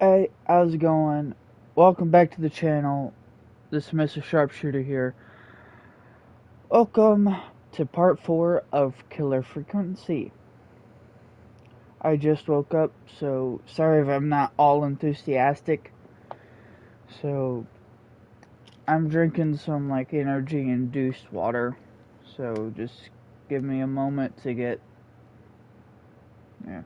Hey, how's it going? Welcome back to the channel. This is Mr. Sharpshooter here. Welcome to part 4 of Killer Frequency. I just woke up, so sorry if I'm not all enthusiastic. So, I'm drinking some energy-induced water. So, just give me a moment to get... Yeah.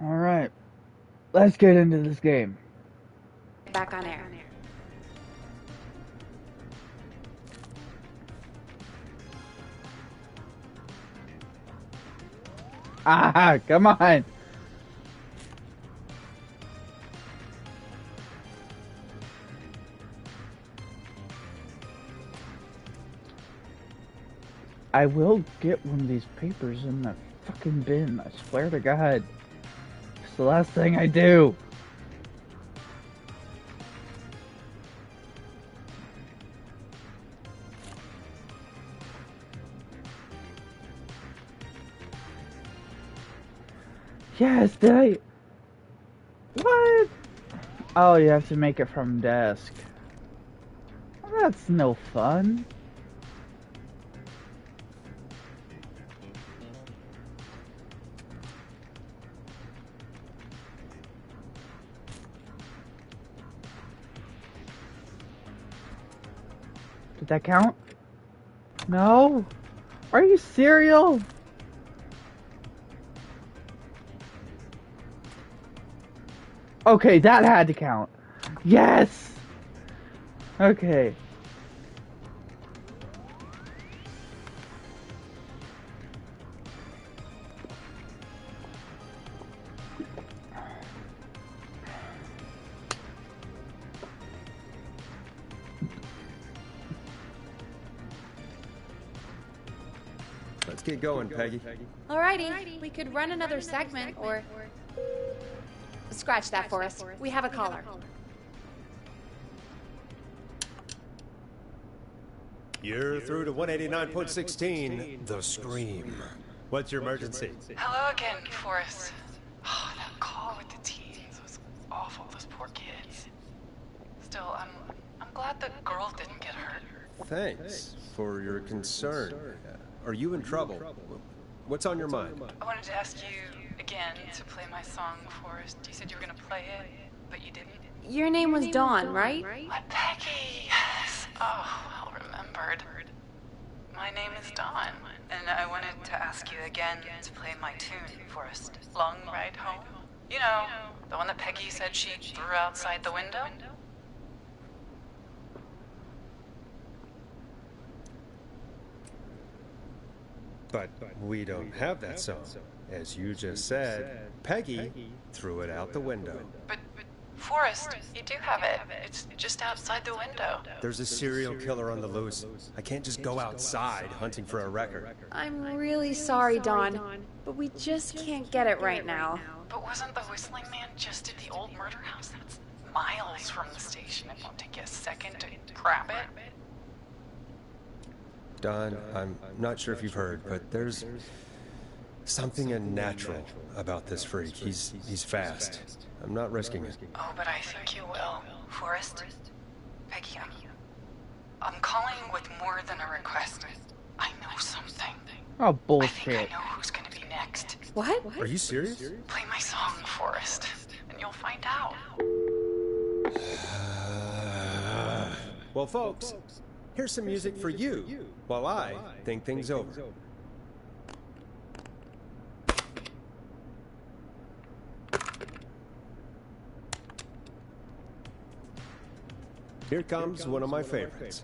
Alright, let's get into this game. Back on air. Ah, come on! I will get one of these papers in the fucking bin, I swear to God. It's the last thing I do. Yes, did I? What? Oh, you have to make it from desk. Well, that's no fun. Did that count? No? Are you serial? Okay, that had to count. Yes! Okay. Let's get going, Peggy. Alrighty, we could run another segment or... Scratch that for us. We have a caller. You're through to 189.16, The Scream. What's your emergency? Hello again, Forrest. Oh, that call with the teens was awful, those poor kids. Still, I'm glad the girl didn't get hurt. Thanks for your concern. Are you in trouble? What's on your mind? I wanted to ask you again to play my song, Forrest. You said you were gonna play it, but you didn't. Your name was Dawn, right? What, Peggy? Yes. Oh, well remembered. My name is Dawn, and I wanted to ask you again to play my tune, Forrest. Long Ride Home. You know, the one that Peggy said she threw outside the window? But we don't have that song. As you just said, Peggy threw it out the window. But Forrest, you do have it. It's just outside the window. There's a serial killer on the loose. I can't just go outside hunting for a record. I'm really sorry, Dawn, but we just can't get it right now. But wasn't the Whistling Man just at the old murder house? That's miles from the station. It won't take you a second to grab it. Don, I'm not sure if you've heard, but there's something unnatural about this freak. He's fast. I'm not risking it. Oh, but I think you will. Forrest? Peggy, I'm calling with more than a request. I know something. Oh, I bullshit. think I know who's gonna be next. What? Are you serious? Play my song, Forrest, and you'll find out. Well, folks, here's some music for you while I think things over. Here comes one of my favorites.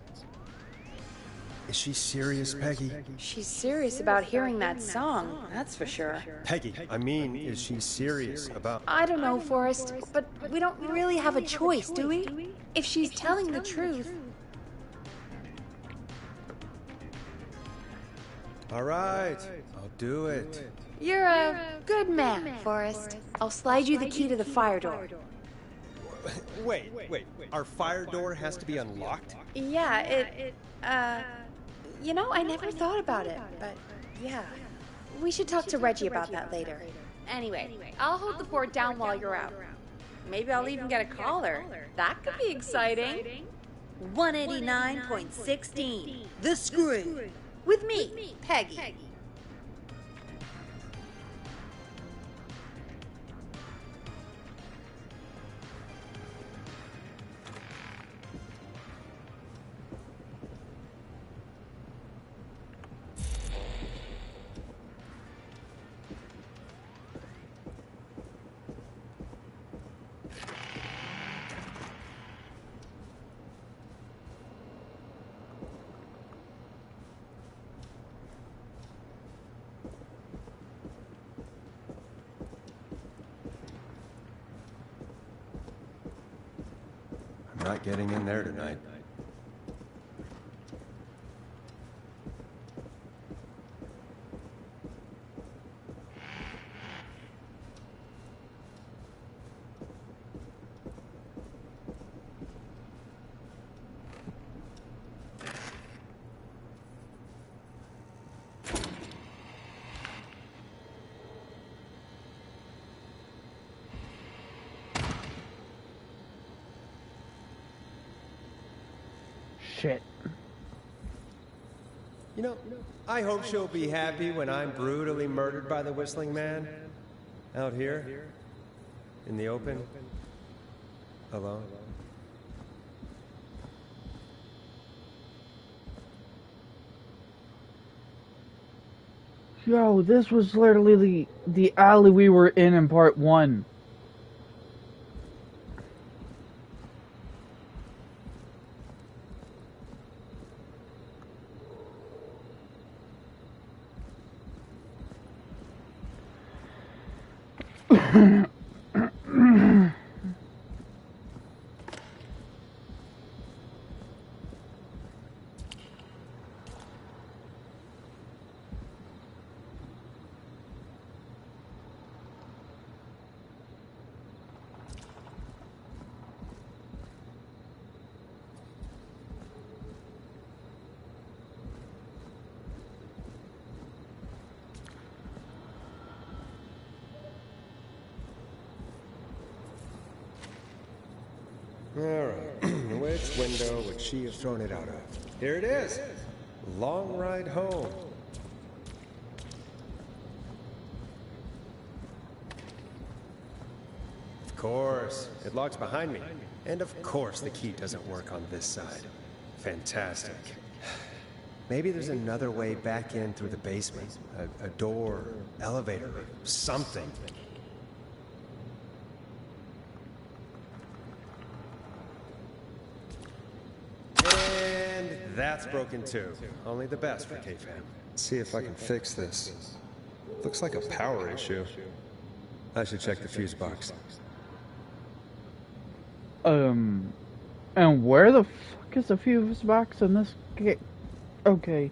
Is she serious, Peggy? She's serious about hearing that song, that's for sure. Peggy, I mean, is she serious about... I don't know, Forrest, but we don't really have a choice, do we? If she's telling the truth... All right, I'll do it. You're a Good man, Forrest. I'll slide you the key to the fire door. Wait. Our fire door has to be unlocked? Yeah, you know, I never thought about it, but yeah. We should talk to Reggie about that later. Anyway, I'll hold the fort down while you're out. Maybe I'll even get a caller. That could be exciting. 189.16, The Screw. With me, Peggy. I'm not getting in there tonight. Shit. You know, I hope she'll be happy when I'm brutally murdered by the Whistling Man. Out here. In the open. Alone. Yo, this was literally the alley we were in part 1. Alright, which window would she have thrown it out of? Here it is! Long ride home. Of course, it locks behind me. And of course the key doesn't work on this side. Fantastic. Maybe there's another way back in through the basement. A door, elevator, something. That's broken too. Only the best for K-Fam. See if I can fix this. Looks like a power issue. I should check the fuse box. And where the fuck is the fuse box in this game? Okay.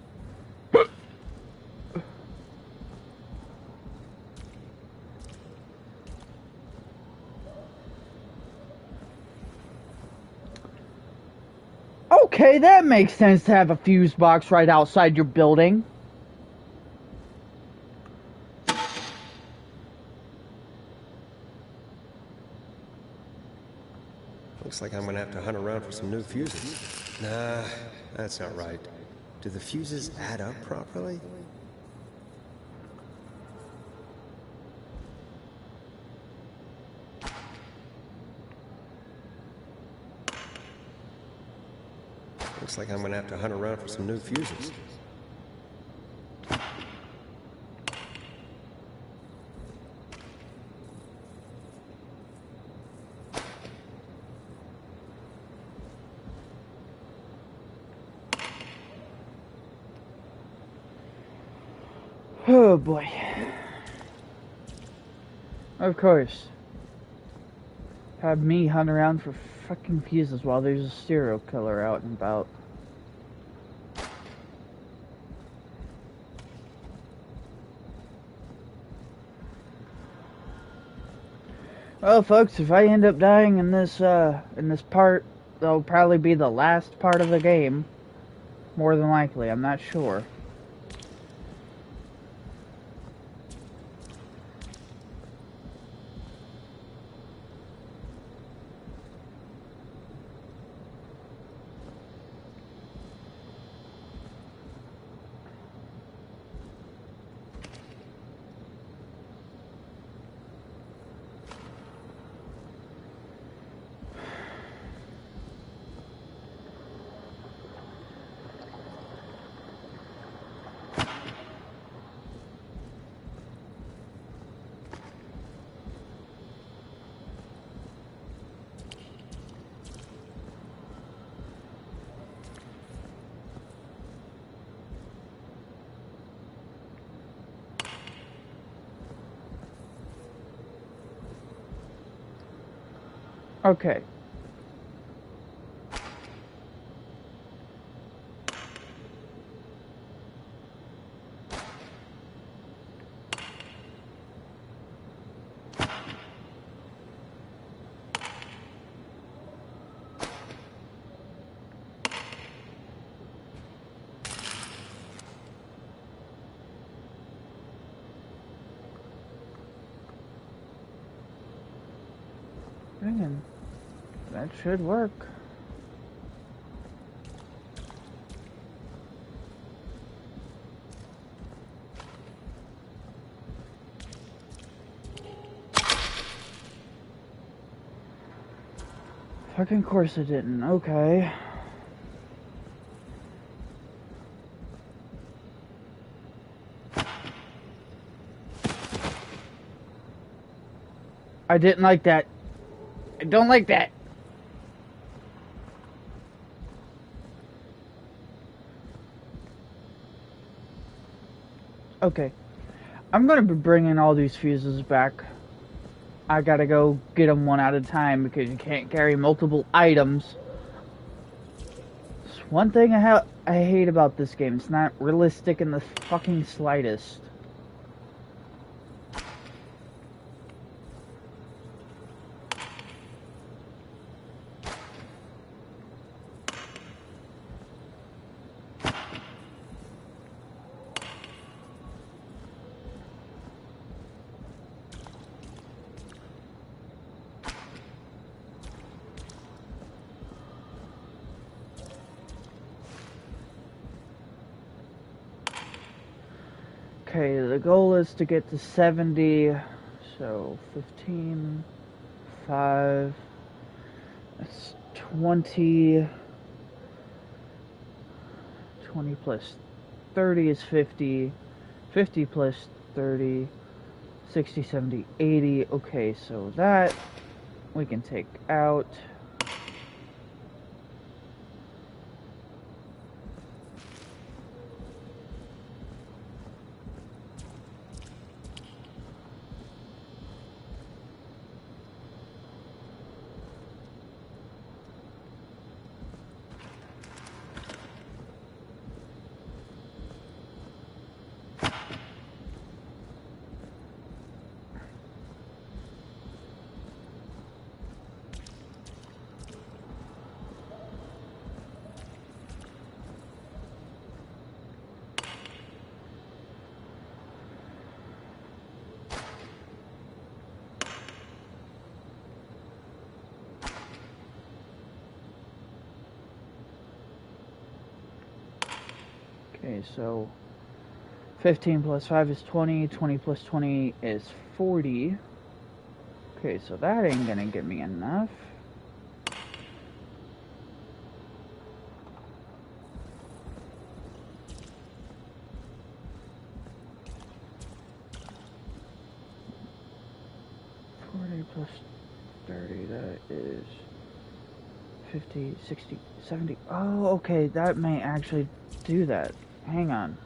Okay, that makes sense to have a fuse box right outside your building. Looks like I'm gonna have to hunt around for some new fuses. Nah, that's not right. Do the fuses add up properly? Looks like I'm gonna have to hunt around for some new fuses. Oh boy. Of course. Have me hunt around for fucking fuses while there's a serial killer out and about. Well, folks, if I end up dying in this part, that'll probably be the last part of the game. More than likely, I'm not sure. Okay. Dang, that should work. Fucking course it didn't. Okay. I didn't like that. I don't like that. Okay. I'm gonna be bringing all these fuses back. I gotta go get them one at a time because you can't carry multiple items. It's one thing I hate about this game. It's not realistic in the fucking slightest. Okay, the goal is to get to 70, so 15, 5, that's 20, 20 plus 30 is 50, 50 plus 30, 60, 70, 80, okay, so that we can take out. Okay, so 15 plus 5 is 20, 20 plus 20 is 40. Okay, so that ain't gonna get me enough. Plus 30, that is 50, 60, 70. Oh, okay, that may actually do that. Hang on.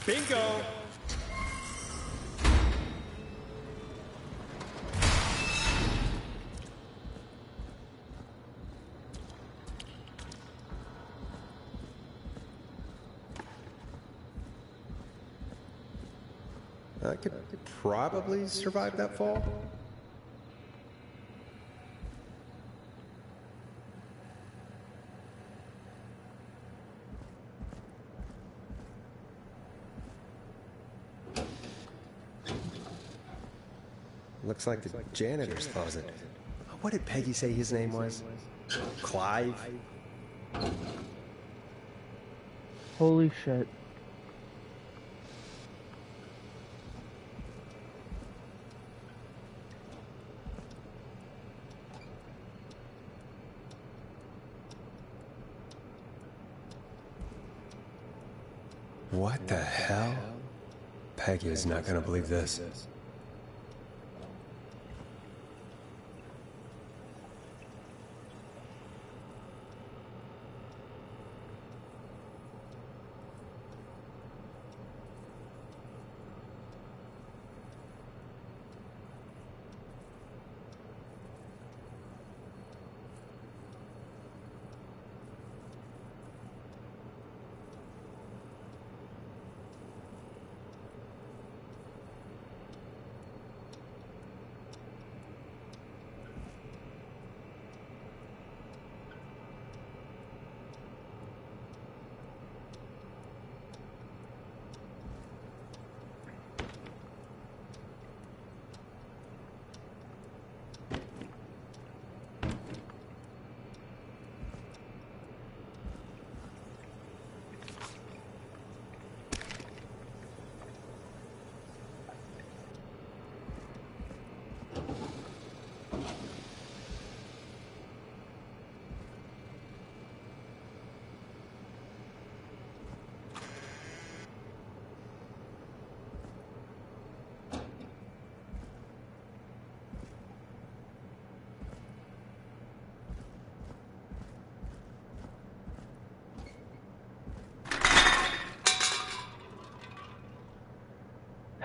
Bingo! I could probably survive that fall. Looks like the janitor's closet. What did Peggy say his name was? Clive? Holy shit. What the hell? Peggy is not gonna believe this.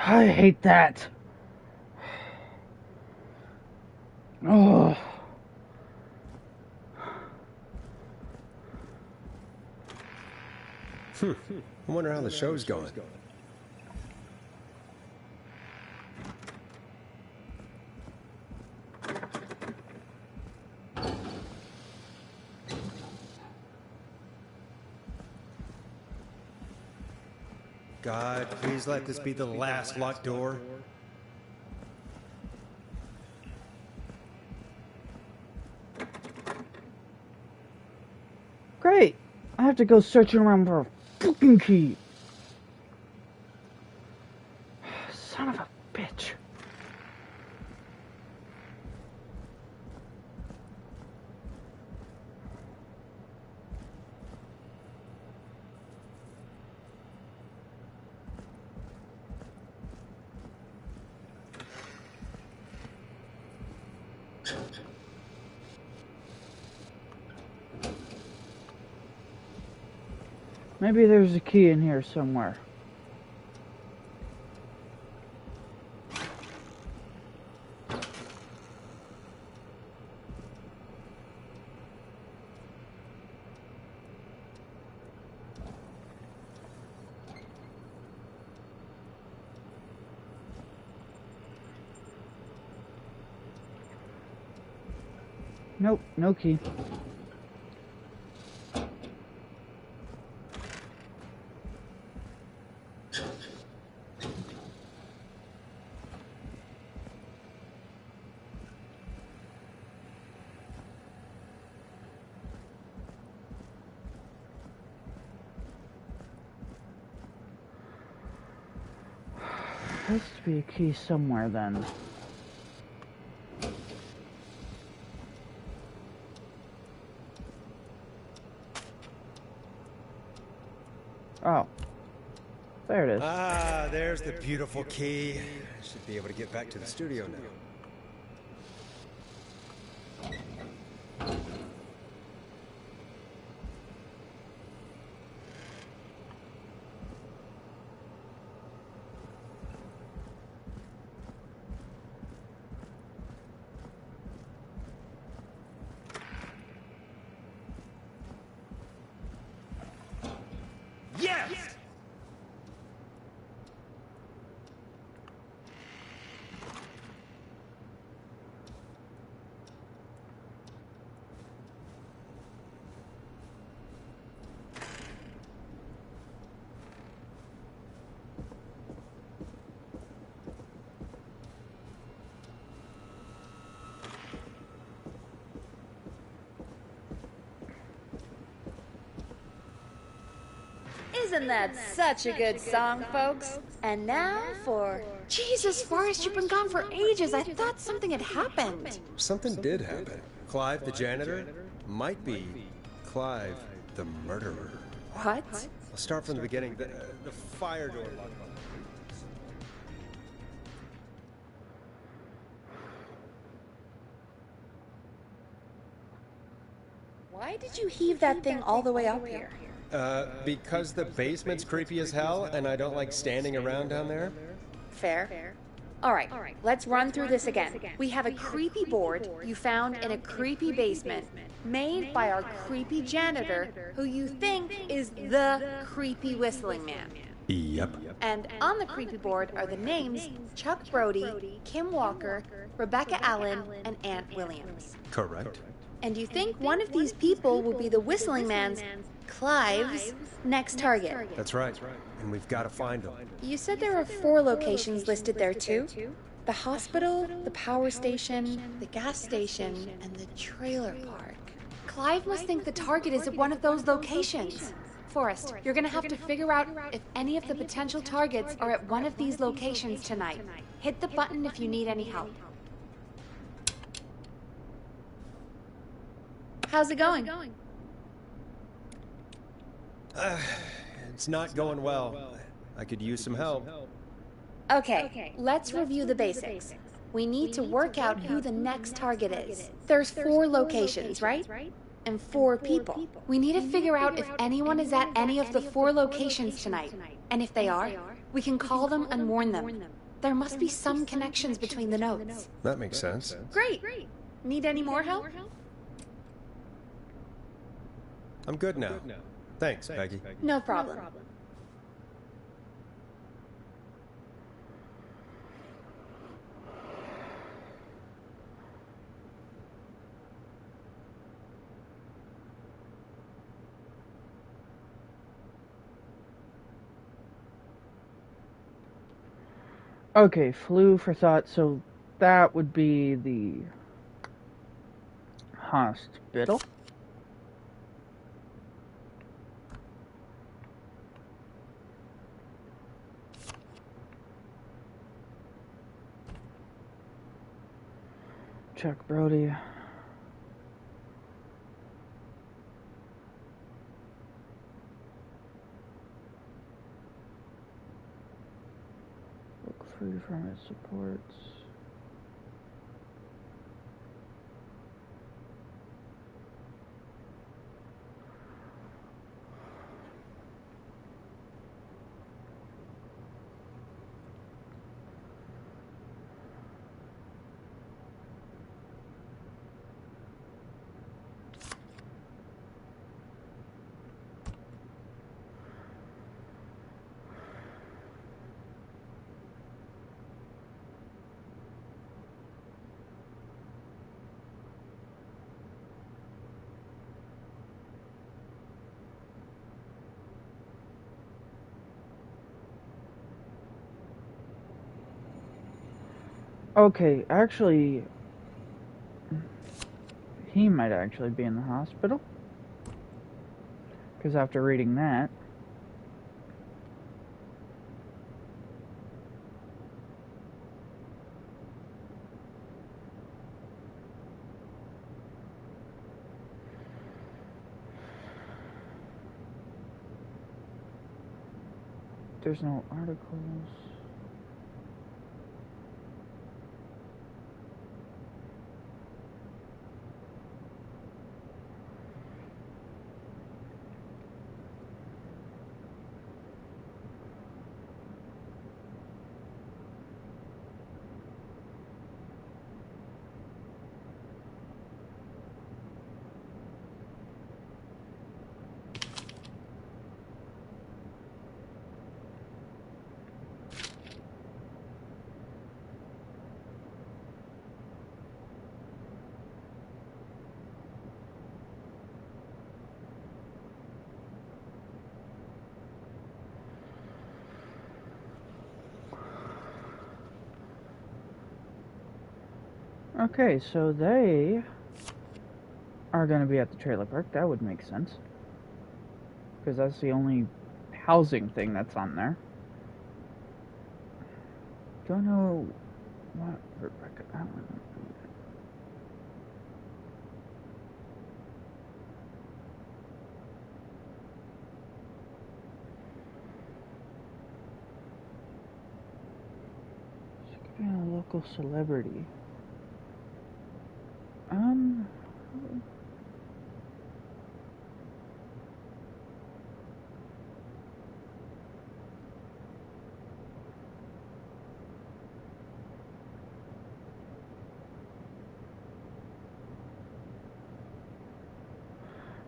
I hate that. Oh. I wonder how the show's going. God, please let this be the last locked door. Great. I have to go searching around for a fucking key. Son of a bitch. Maybe there's a key in here somewhere. Nope, no key. There has to be a key somewhere then. Oh. There it is. Ah, there's the beautiful key. Should be able to get back to the studio now. Yes! Isn't that such a good song, folks? And now for... Jesus, Forrest, you've been gone for ages. I thought something had happened. Something did happen. Clive the janitor might be Clive the murderer. What? I'll start from the beginning. The fire door locked. Why did you heave that thing all the way up here? Because the basement's creepy as hell, and I don't like standing around down there. Fair. All right, let's run through this again. We have a creepy board you found in a creepy basement, made by our creepy janitor, who you think is the creepy whistling man. Yep. And on the creepy board are the names Chuck Brody, Kim Walker, Rebecca Allen, and Aunt Williams. Correct. And you think one of these people will be the whistling man's, Clive's, next target. That's right. And we've got to find them. You said there are 4 locations listed there too? The hospital, the power station, the gas station, and the trailer park. Clive must think the target is at one of those locations. Forrest, you're gonna have to figure out if any of the potential targets are at one of these locations tonight. Hit the button if you need any help. How's it going? It's not going well. I could use some help. Okay, let's review the basics. We need to work out who the next target is. There's 4 locations, right? And 4 people. We need to figure out if anyone is at any of the 4 locations tonight. And if they are, we can call them and warn them. There must be some connections between the notes. That makes sense. Great. Need any more help? I'm good now. Thanks, Peggy. No problem. Okay, flew for thought, so that would be the hospital. Chuck Brody. Look free from its supports. Okay, actually, he might actually be in the hospital. Because after reading that, there's no articles. Okay, so they are going to be at the trailer park. That would make sense. Because that's the only housing thing that's on there. Don't know what Rebecca Allen. She could be a local celebrity.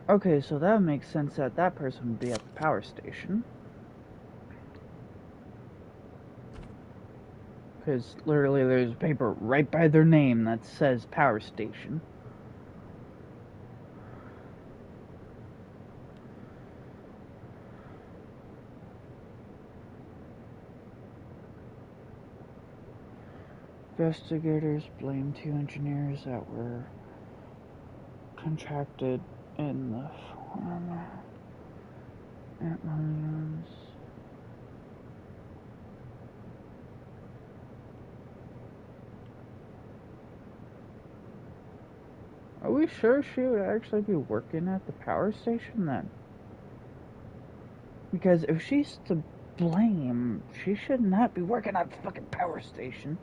Okay, so that makes sense that that person would be at the power station. Because literally there's a paper right by their name that says power station. Investigators blame 2 engineers that were contracted in the form at Williams. Are we sure she would actually be working at the power station then? Because if she's to blame, she should not be working at the fucking power station.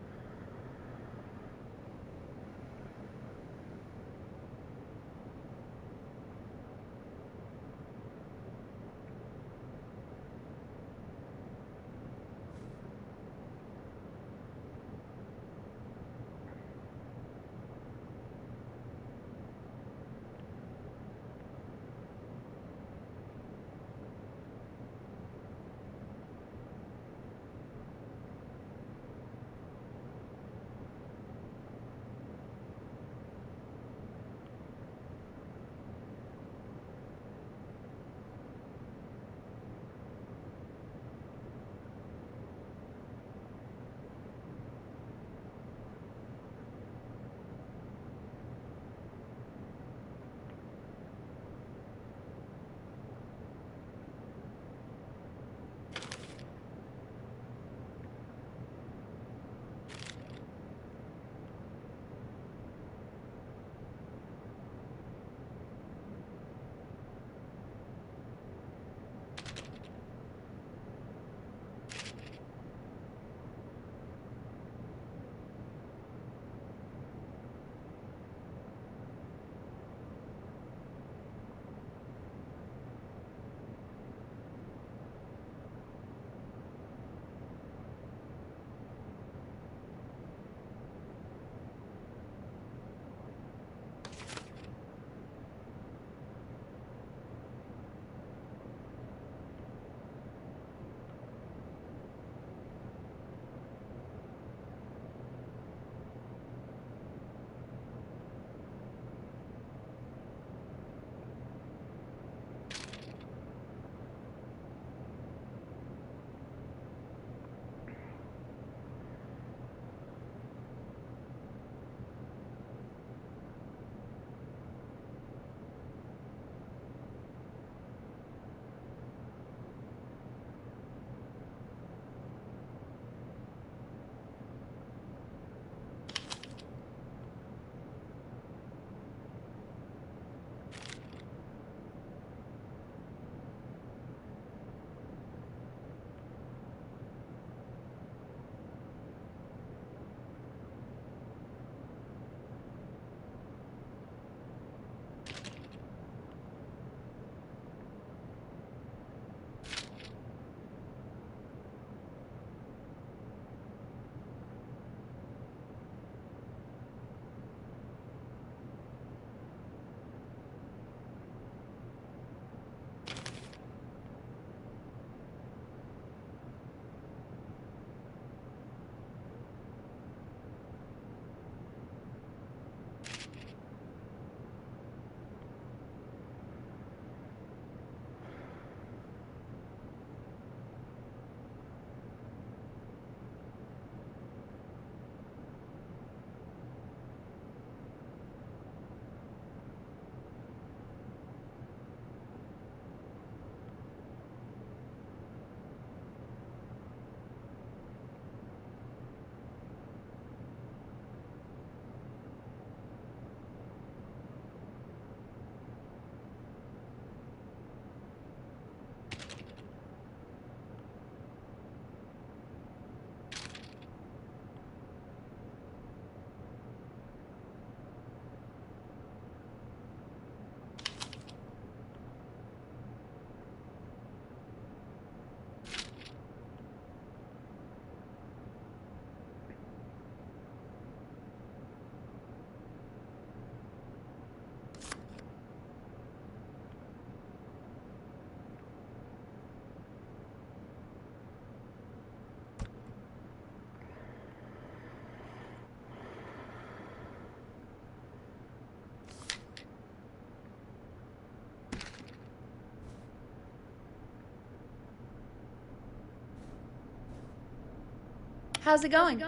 How's it going?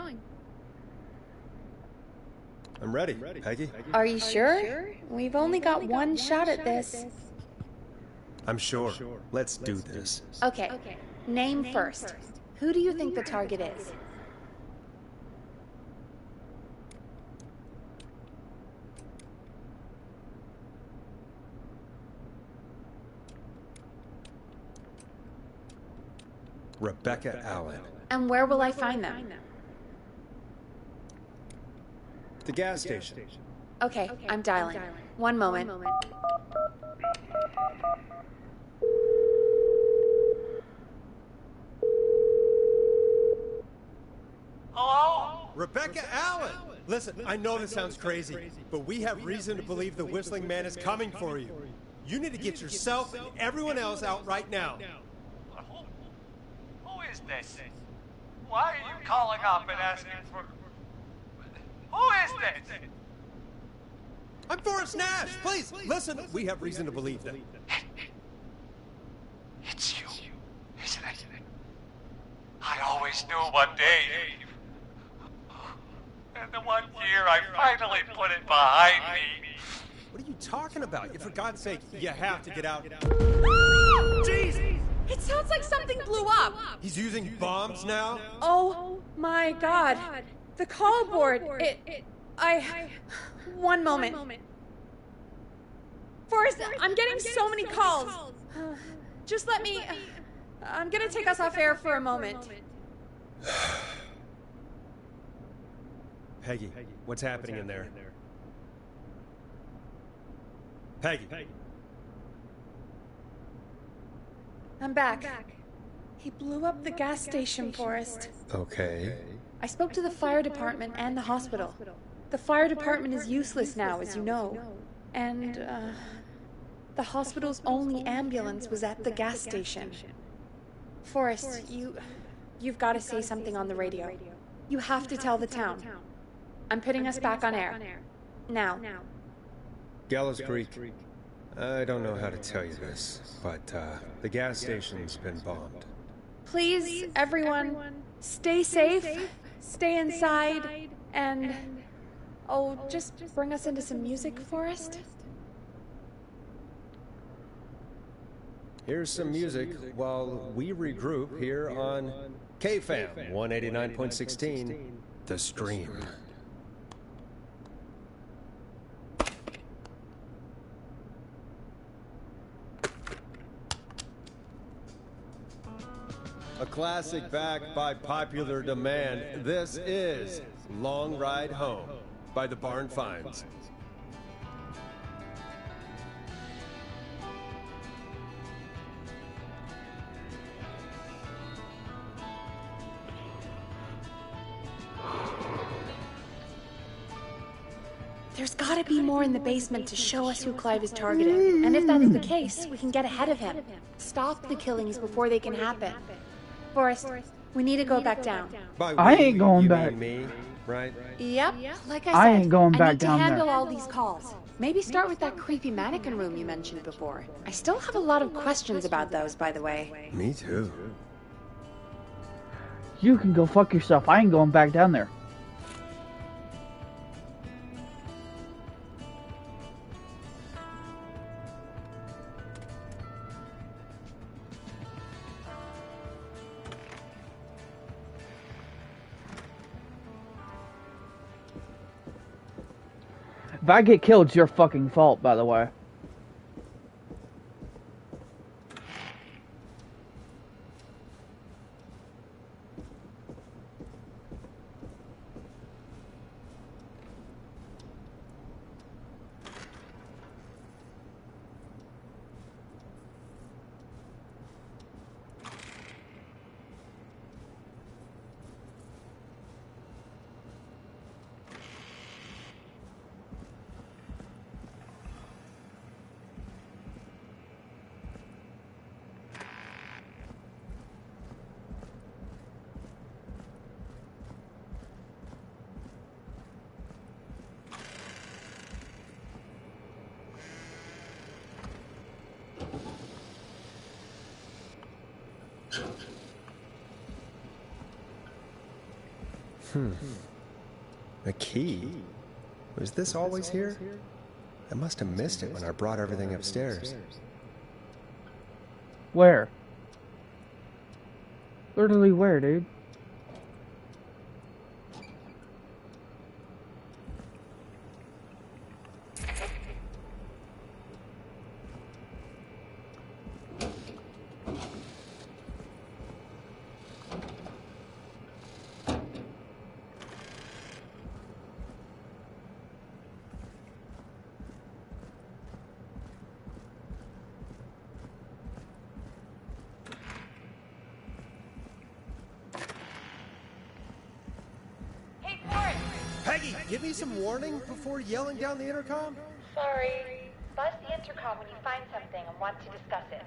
I'm ready, Peggy. Are you sure? We've only got one shot at this. I'm sure. Let's do this. Okay, name first. Who do you think the target is? Rebecca Allen. And where will I find them? The gas station. Okay, I'm dialing. One moment. Hello? Rebecca Allen! Listen, I know this sounds crazy, but we have reason to believe the Whistling Man is coming for you. You need to get yourself and everyone else out right now. Who is this? Why are you calling up and asking for... Who is this? I'm Forrest Nash! Please, listen! We have reason to believe that. It's you, isn't it? I always knew one day. And the one year I finally put it behind me. What are you talking about? For God's sake, you have to get out. Jeez! It sounds like something blew up! He's using bombs now? Oh my god. The call board. One moment. Forrest, I'm getting so many calls. Just let me... I'm gonna take us off air for a moment. Peggy, what's happening in there? Peggy. I'm back. He blew up the gas station, Forrest. Okay. I spoke to the fire department and the hospital. The fire department is useless now, as you know. And, the hospital's only ambulance was at the gas station. Forrest, you've got to say something on the radio. You have to tell the town. I'm putting us back on air. Now. Gallows Creek. I don't know how to tell you this, but the gas station's been bombed. Please, everyone, stay safe, stay inside, and... Oh, just bring us into some music, Forrest. Here's some music while we regroup here on KFAM 189.16, The Stream. A classic backed by popular demand. This is Long Ride Home by the Barn Finds. There's gotta be more in the basement to show us who Clive is targeting. And if that's the case, we can get ahead of him. Stop the killings before they can happen. Forrest, we need to go back down. I ain't going back. Me, right? Yep, like I said, I ain't going back I need to down handle there. all these calls. Maybe start with that creepy mannequin room you mentioned before. I still have a lot of questions about those, by the way. Me too. You can go fuck yourself. I ain't going back down there. If I get killed, it's your fucking fault, by the way. A key? Was this always here? I must have missed it when I brought everything upstairs. Where? Literally where, dude? Peggy, give me some warning before yelling down the intercom? Sorry. Buzz the intercom when you find something and want to discuss it.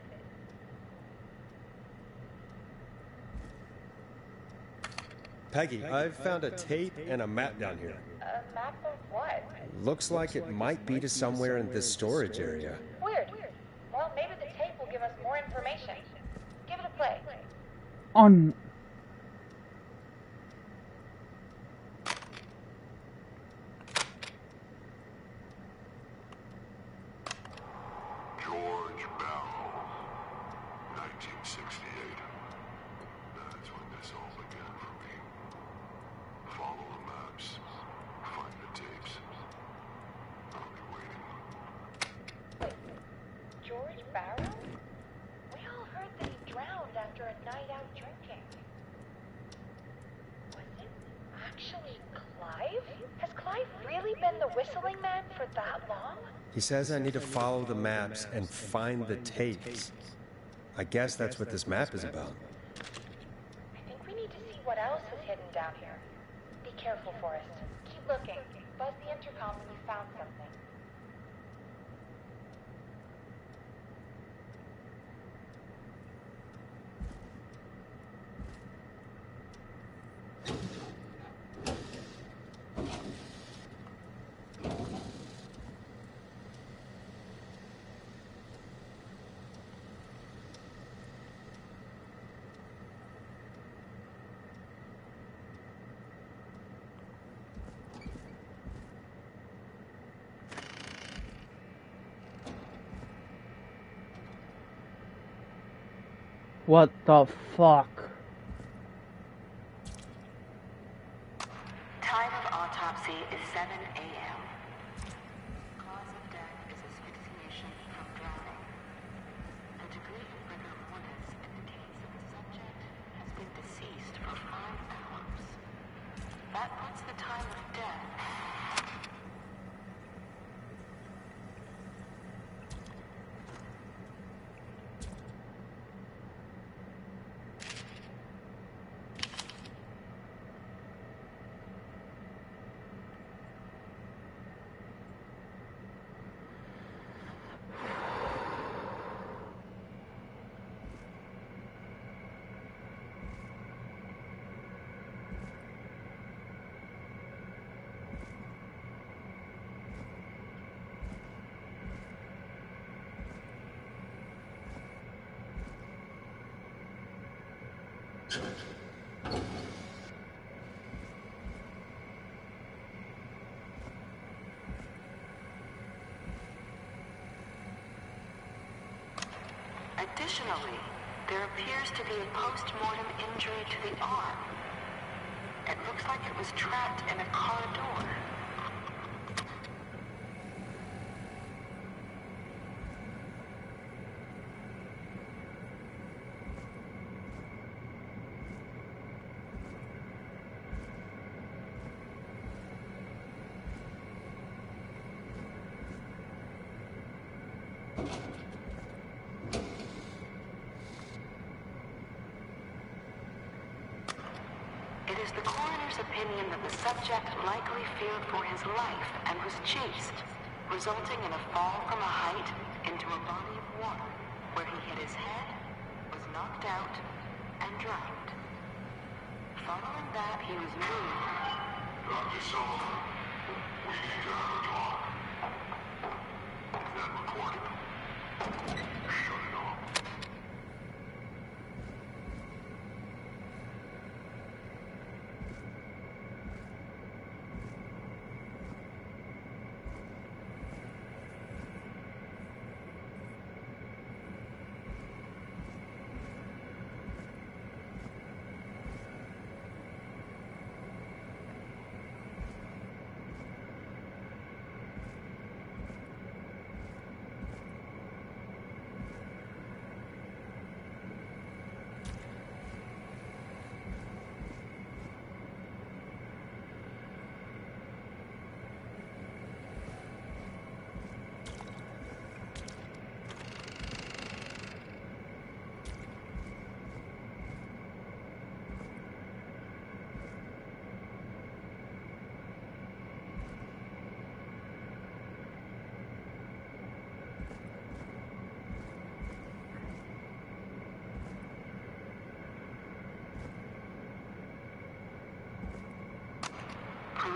Peggy, I've found a tape and a map down here. A map of what? Looks like it might be to somewhere in this storage area. Weird. Well, maybe the tape will give us more information. Give it a play. On... George Barrow, 1968. That's when this all began for me. Follow the maps, find the tapes. I'll be waiting. Wait, George Barrow? We all heard that he drowned after a night out drinking. Was it actually Clive? Has Clive really been the whistling man for that long? He says I need to follow the maps and find the tapes. I guess that's what this map is about. I think we need to see what else is hidden down here. Be careful, Forrest. Keep looking. Buzz the intercom when you found something. What the fuck? Time of autopsy is 7 a.m. Cause of death is asphyxiation from drowning. The degree of rigor mortis indicates that the subject has been deceased for 5 hours. That puts the time of death. Additionally, there appears to be a post-mortem injury to the arm. It looks like it was trapped in a car door. It is the coroner's opinion that the subject likely feared for his life and was chased, resulting in a fall from a height into a body of water, where he hit his head, was knocked out, and drowned. Following that, he was moved. Dr. Sullivan, we need to have a talk. That recording. Shut it off.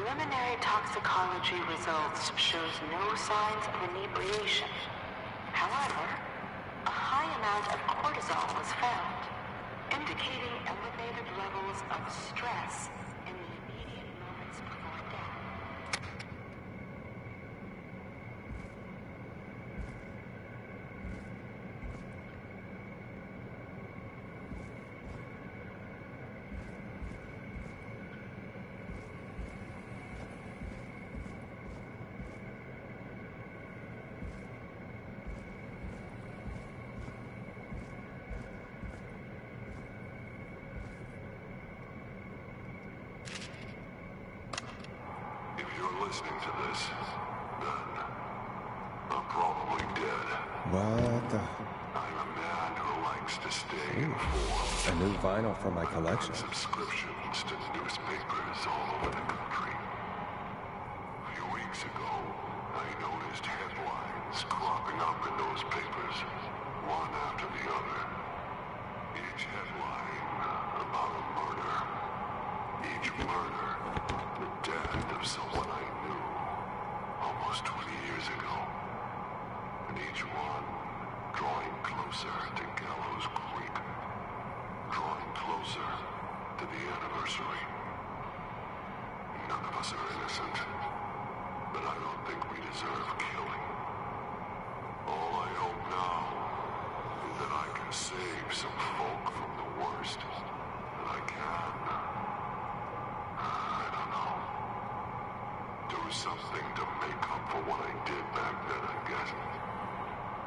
Preliminary toxicology results shows no signs of inebriation. However, a high amount of cortisol was found, indicating elevated levels of stress in the immediate moments before death. If you're listening to this, then I'm probably dead. What the? I'm a man who likes to stay informed. A new vinyl from my collection. Subscriptions to newspapers all over the country. A few weeks ago, I noticed headlines cropping up in those papers, one after the other. Each headline about a murder. Each murder, the death of someone I knew almost 20 years ago. And each one drawing closer to Gallows Creek. Drawing closer to the anniversary. None of us are innocent, but I don't think we deserve killing. All I hope now is that I can save some folk from the worst that I can. I don't know. Do something to make up for what I did back then, I guess.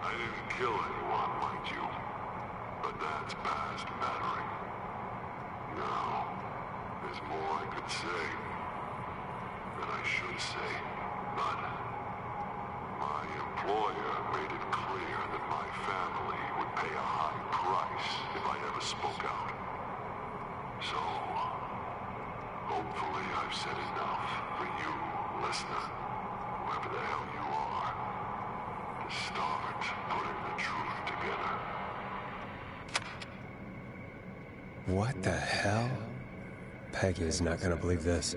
I didn't kill anyone, mind you, but that's past mattering. Now, there's more I could say, that I should say, but my employer made it clear that my family would pay a high price if I ever spoke out. So, hopefully I've said enough for you, listener, whoever the hell you are, to start putting the truth together. What the hell? Peggy is not going to believe this.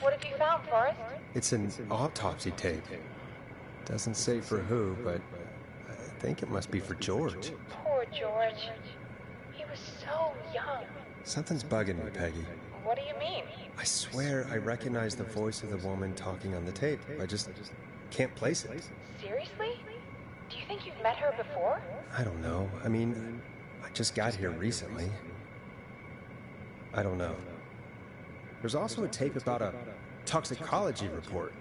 What have you found, Forrest? It's an autopsy tape. Doesn't say for who, but I think it must be for George. Poor George. He was so young. Something's bugging me, Peggy. What do you mean? I swear I recognize the voice of the woman talking on the tape. I just can't place it. Seriously? Do you think you've met her before? I don't know. I mean, I just got here recently. I don't know. There's also a tape about a toxicology report.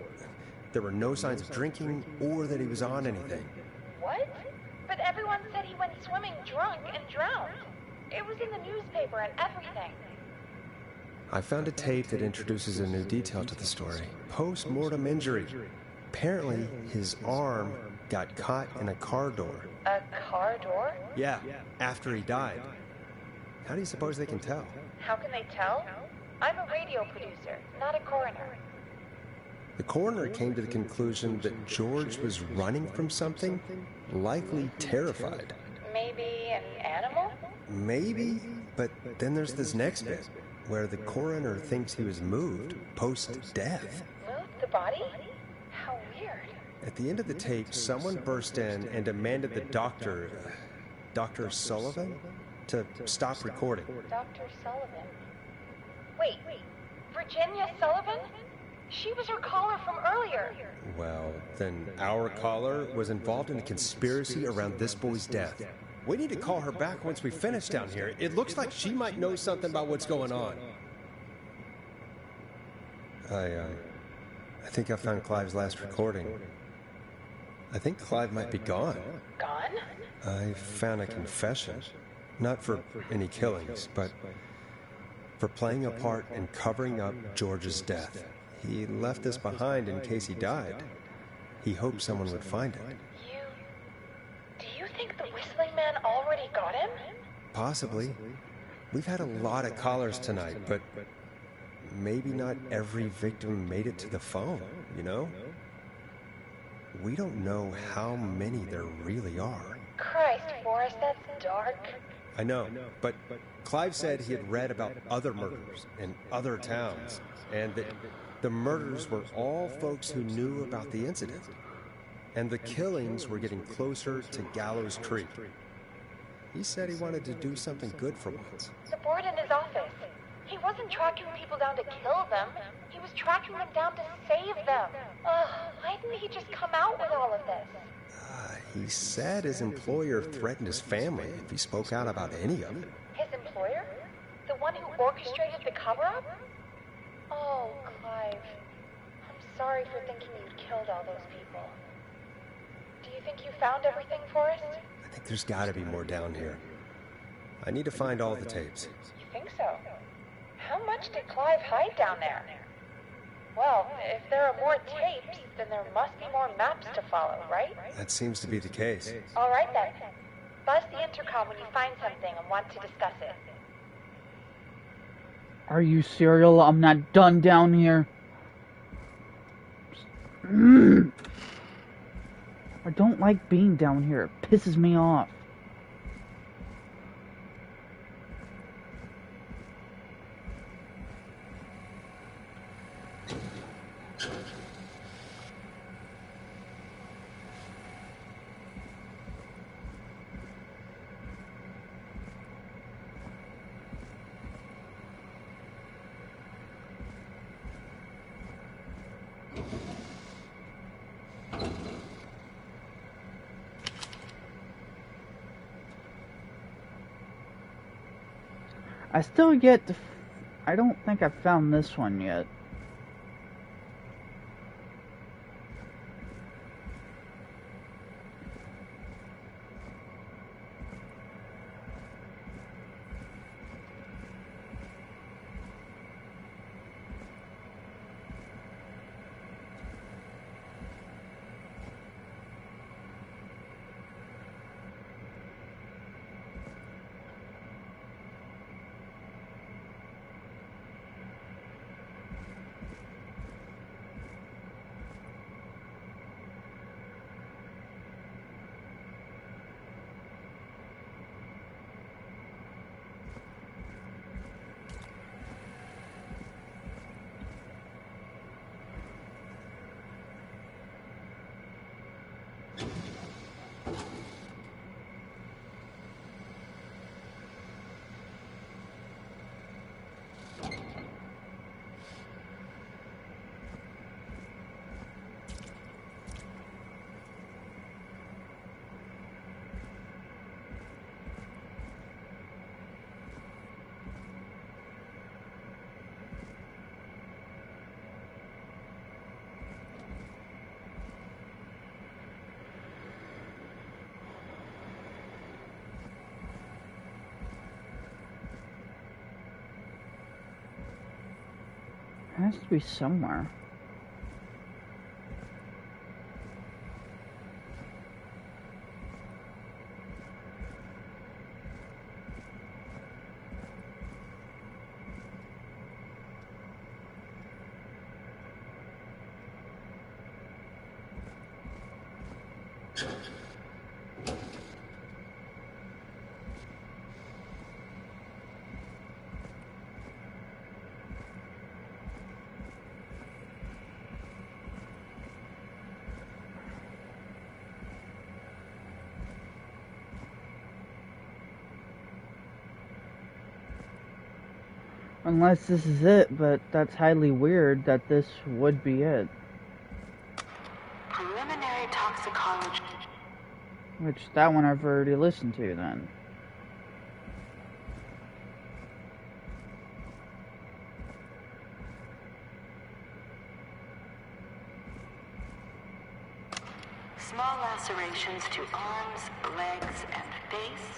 There were no signs of drinking or that he was on anything. What? But everyone said he went swimming drunk and drowned. It was in the newspaper and everything. I found a tape that introduces a new detail to the story. Post-mortem injury. Apparently, his arm got caught in a car door. A car door? Yeah, after he died. How do you suppose they can tell? How can they tell? I'm a radio producer, not a coroner. The coroner came to the conclusion that George was running from something, likely terrified. Maybe an animal? Maybe, but then there's this next bit, where the coroner thinks he was moved post-death. Moved the body? How weird. At the end of the tape, someone burst in and demanded the doctor, Dr. Sullivan, to stop recording. Dr. Sullivan. Wait, Virginia Sullivan? She was her caller from earlier. Well, then our caller was involved in a conspiracy around this boy's death. We need to call her back once we finish down here. It looks like she might know something about what's going on. I think I found Clive's last recording. I think Clive might be gone. Gone? I found a confession. Not for any killings, but for playing a part in covering up George's death. He left this behind in case he died. He hoped someone would find it. Do you think the Whistling Man already got him? Possibly. We've had a lot of callers tonight, but maybe not every victim made it to the phone, you know? We don't know how many there really are. Christ, Forrest, that's dark. I know, but Clive said he had read about other murders in other towns, and that the murders were all folks who knew about the incident. And the killings were getting closer to Gallows Creek. He said he wanted to do something good for once. The board in his office. He wasn't tracking people down to kill them. He was tracking them down to save them. Ugh, why didn't he just come out with all of this? He said his employer threatened his family if he spoke out about any of it. His employer? The one who orchestrated the cover-up? Oh, Clive. I'm sorry for thinking you'd killed all those people. Do you think you found everything, Forrest? I think there's gotta be more down here. I need to find all the tapes. You think so? How much did Clive hide down there? Well, if there are more tapes, then there must be more maps to follow, right? That seems to be the case. All right, then. Buzz the intercom when you find something and want to discuss it. Are you serial? I'm not done down here. I don't like being down here. It pisses me off. I still get to... I don't think I've found this one yet. It has to be somewhere. Unless this is it, but that's highly weird that this would be it. Preliminary toxicology. Which, that one I've already listened to then. Small lacerations to arms, legs, and face.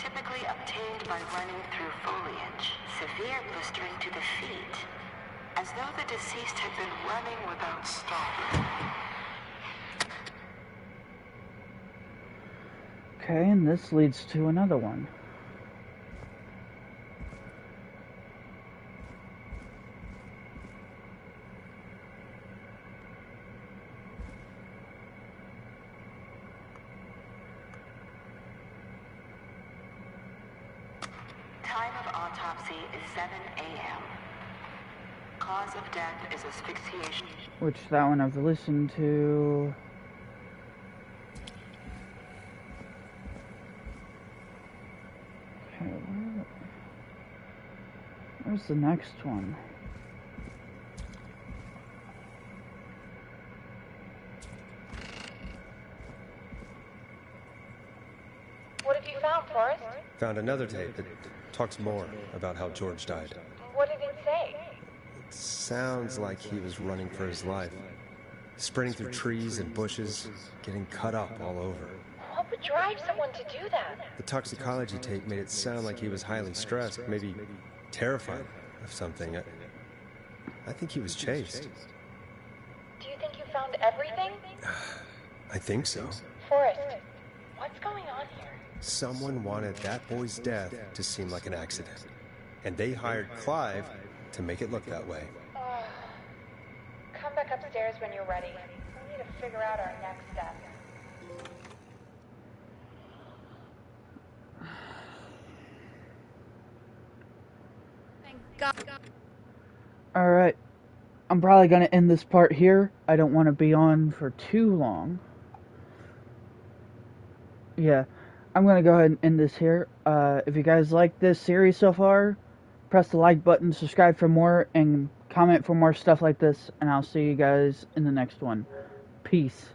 typically obtained by running through foliage. Severe blistering to the feet, as though the deceased had been running without stopping. Okay, and this leads to another one. Time of autopsy is 7 a.m. Cause of death is asphyxiation. Which that one I've listened to. Okay, where's the next one? What have you found, Forrest? Found another tape that talks more about how George died. What did it say? It sounds like he was running for his life. Sprinting through trees and bushes, getting cut up all over. What would drive someone to do that? The toxicology tape made it sound like he was highly stressed, maybe terrified of something. I think he was chased. Do you think you found everything? I think so. Forrest, what's going on here? Someone wanted that boy's death to seem like an accident. And they hired Clive to make it look that way. Come back upstairs when you're ready. We need to figure out our next step. Thank God. Alright. I'm probably going to end this part here. I don't want to be on for too long. Yeah. I'm going to go ahead and end this here. If you guys like this series so far, press the like button, subscribe for more, and comment for more stuff like this. And I'll see you guys in the next one. Peace.